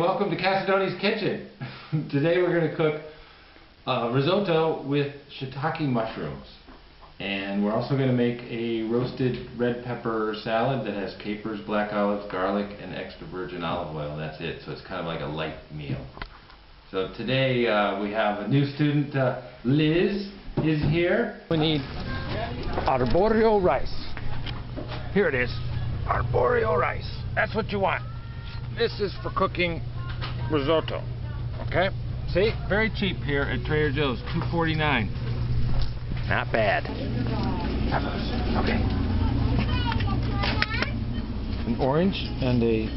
welcome to Casadonte's Kitchen. Today we're going to cook risotto with shiitake mushrooms. And we're also going to make a roasted red pepper salad that has capers, black olives, garlic, and extra virgin olive oil. That's it. So it's kind of like a light meal. So today we have a new student, Liz, is here. We need arborio rice. Here it is. Arborio rice. That's what you want. This is for cooking risotto. Okay? See? Very cheap here at Trader Joe's. $2.49. Not bad. Have those. Okay. An orange and a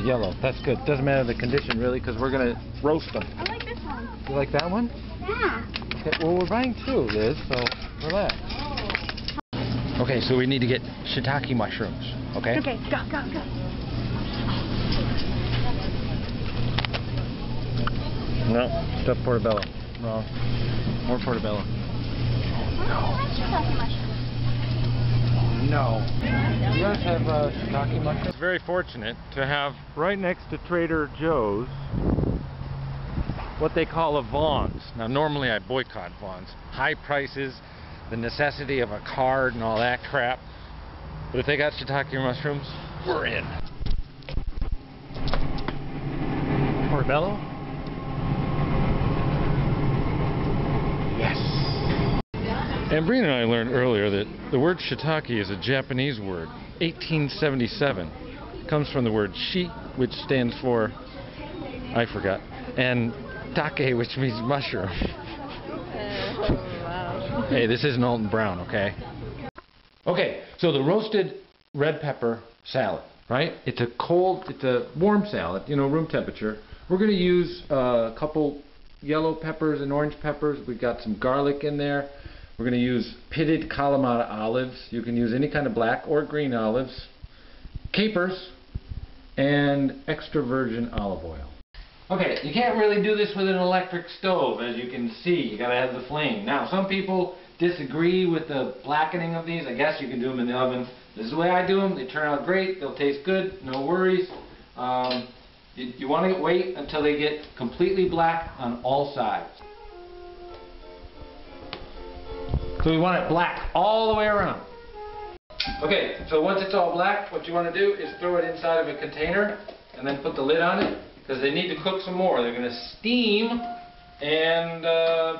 yellow. That's good. Doesn't matter the condition really, because we're gonna roast them. I like this one. You like that one? Yeah. Okay, well, we're buying two, Liz, so relax. Okay, so we need to get shiitake mushrooms. Okay? Okay, go. No, stuffed portobello. Wrong. More portobello. No. You guys have shiitake mushrooms? It's very fortunate to have right next to Trader Joe's what they call a Vaughn's. Now normally I boycott Vaughn's. High prices, the necessity of a card and all that crap. But if they got shiitake mushrooms, we're in. Portobello? Yes. And Breen and I learned earlier that the word shiitake is a Japanese word. 1877. It comes from the word shi, which stands for, I forgot, and take, which means mushroom. Wow. Hey, this isn't Alton Brown, okay? Okay, so the roasted red pepper salad, right? It's a warm salad, you know, room temperature. We're going to use a couple yellow peppers and orange peppers. We've got some garlic in there. We're going to use pitted Kalamata olives. You can use any kind of black or green olives. Capers and extra virgin olive oil. Okay, you can't really do this with an electric stove, as you can see. You gotta have the flame. Now, some people disagree with the blackening of these. I guess you can do them in the oven. This is the way I do them. They turn out great. They'll taste good. No worries. You want to wait until they get completely black on all sides. So we want it black all the way around. Okay, so once it's all black, what you want to do is throw it inside of a container and then put the lid on it, because they need to cook some more. They're going to steam, and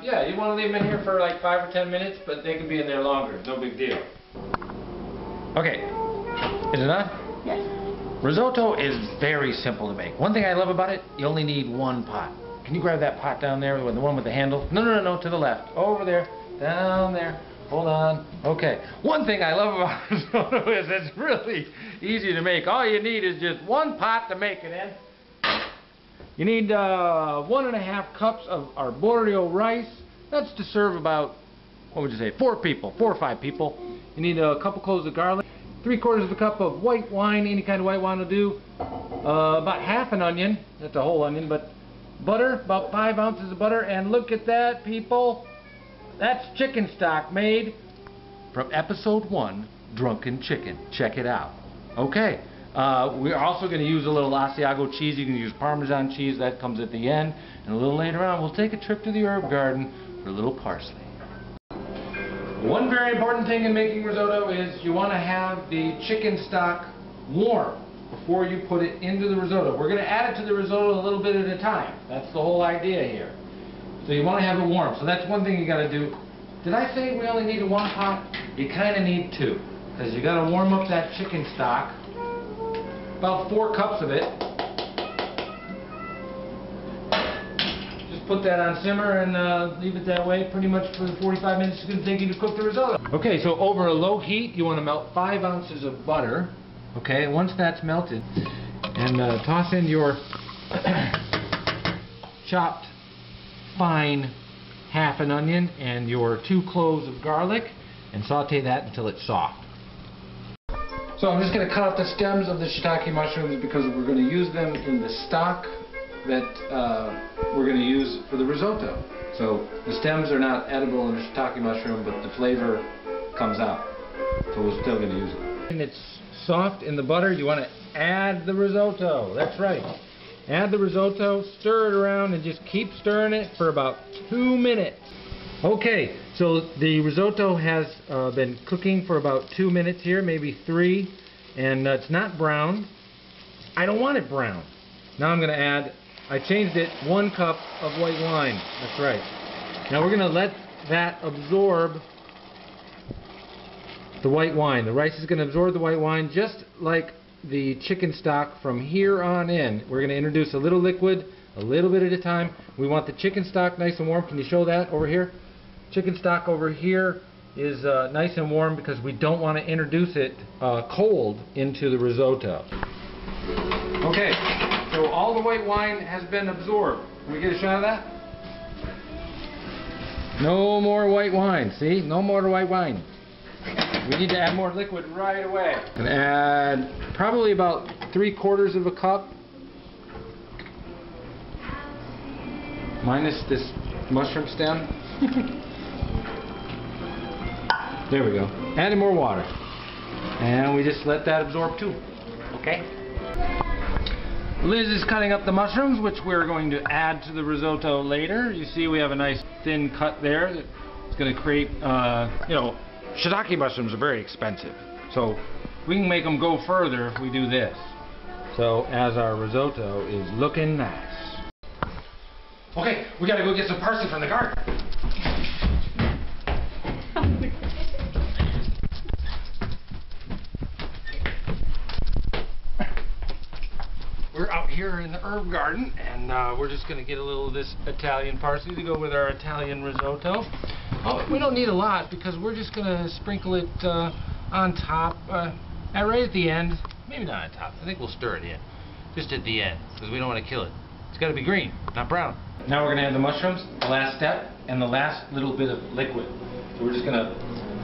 yeah, you want to leave them in here for like 5 or 10 minutes, but they can be in there longer. No big deal. Okay, is it on? Yes. Risotto is very simple to make. One thing I love about it, you only need one pot. Can you grab that pot down there, the one with the handle? No, to the left. Over there, down there. Hold on. Okay. One thing I love about risotto is it's really easy to make. All you need is just one pot to make it in. You need 1.5 cups of arborio rice. That's to serve about, what would you say, 4 or 5 people. You need a couple cloves of garlic, 3/4 of a cup of white wine, any kind of white wine will do. About half an onion, that's a whole onion, but butter, about 5 ounces of butter. And look at that, people. That's chicken stock made from episode 1, Drunken Chicken. Check it out. Okay. We're also going to use a little Asiago cheese. You can use Parmesan cheese. That comes at the end. And a little later on, we'll take a trip to the herb garden for a little parsley. One very important thing in making risotto is you want to have the chicken stock warm before you put it into the risotto. We're going to add it to the risotto a little bit at a time. That's the whole idea here. So you want to have it warm. So that's one thing you got to do. Did I say we only need 1 pot? You kind of need 2, because you got to warm up that chicken stock. About 4 cups of it. Just put that on simmer and leave it that way pretty much for the 45 minutes it's going to take you to cook the risotto. Okay, so over a low heat, you want to melt 5 ounces of butter. Okay, once that's melted, and toss in your chopped fine half an onion and your 2 cloves of garlic, and saute that until it's soft. So I'm just going to cut off the stems of the shiitake mushrooms because we're going to use them in the stock that we're going to use for the risotto. So the stems are not edible in the shiitake mushroom, but the flavor comes out. So we're still going to use it. And it's soft in the butter, you want to add the risotto. That's right. add the risotto, stir it around, and just keep stirring it for about 2 minutes. Okay, so the risotto has been cooking for about 2 minutes here, maybe 3, and it's not brown. I don't want it brown. Now I'm going to add, I changed it, 1 cup of white wine. That's right. Now we're going to let that absorb the white wine. The rice is going to absorb the white wine just like the chicken stock from here on in. We're going to introduce a little liquid, a little bit at a time. We want the chicken stock nice and warm. Can you show that over here? Chicken stock over here is nice and warm because we don't want to introduce it cold into the risotto. Okay, so all the white wine has been absorbed. Can we get a shot of that? No more white wine, see? No more white wine. We need to add more liquid right away. And add probably about 3/4 of a cup. Minus this mushroom stem. There we go. Adding more water. And we just let that absorb too. Okay? Liz is cutting up the mushrooms, which we're going to add to the risotto later. You see we have a nice thin cut there. It's going to create, you know, shiitake mushrooms are very expensive. So we can make them go further if we do this. So as our risotto is looking nice. Okay, we got to go get some parsley from the garden. We're out here in the herb garden, and we're just going to get a little of this Italian parsley to go with our Italian risotto. Oh, we don't need a lot because we're just going to sprinkle it on top, right at the end. Maybe not on top. I think we'll stir it in just at the end because we don't want to kill it. It's got to be green, not brown. Now we're going to add the mushrooms, the last step, and the last little bit of liquid. So we're just going to...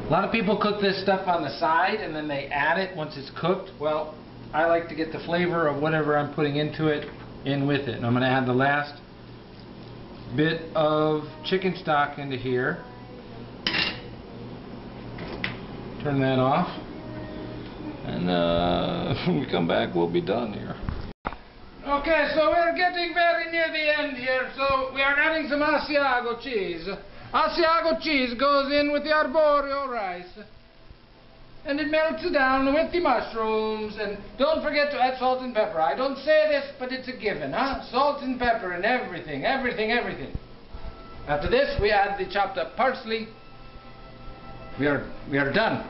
A lot of people cook this stuff on the side and then they add it once it's cooked. Well, I like to get the flavor of whatever I'm putting into it in with it. And I'm going to add the last bit of chicken stock into here. Turn that off. And when we come back, we'll be done here. Okay, so we're getting very near the end here. So we are adding some Asiago cheese. Asiago cheese goes in with the arborio rice. And it melts down with the mushrooms. And don't forget to add salt and pepper. I don't say this, but it's a given, huh? Salt and pepper and everything, everything, everything. After this, we add the chopped up parsley. We are done.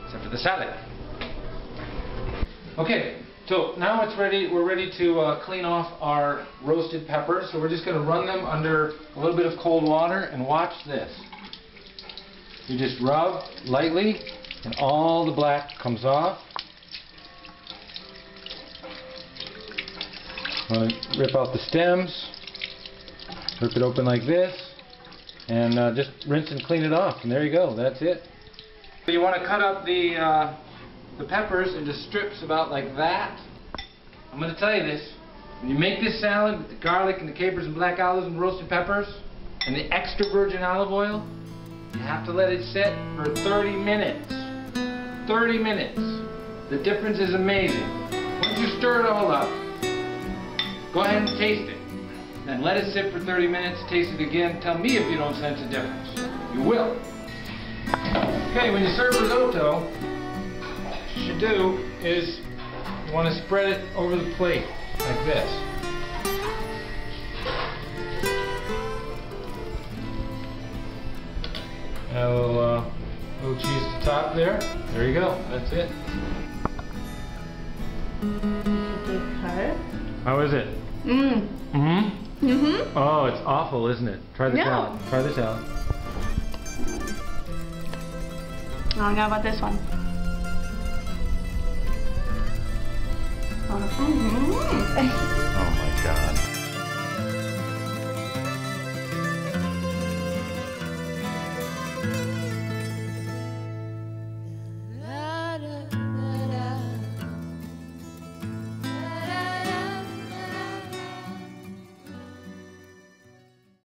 Except for the salad. Okay, so now it's ready. We're ready to clean off our roasted peppers. So we're just going to run them under a little bit of cold water and watch this. You just rub lightly and all the black comes off. Rip out the stems. Rip it open like this. And just rinse and clean it off. And there you go. That's it. So you want to cut up the peppers into strips about like that. I'm going to tell you this. When you make this salad with the garlic and the capers and black olives and roasted peppers and the extra virgin olive oil, you have to let it sit for 30 minutes. 30 minutes. The difference is amazing. Once you stir it all up, go ahead and taste it. Then let it sit for 30 minutes, taste it again. Tell me if you don't sense a difference. You will. Okay, when you serve risotto, what you should do is you want to spread it over the plate like this. Add a little cheese at the top there. There you go. That's it. How is it? Oh, it's awful, isn't it? Try the salad. Try the salad. I don't know about this one. Oh my God.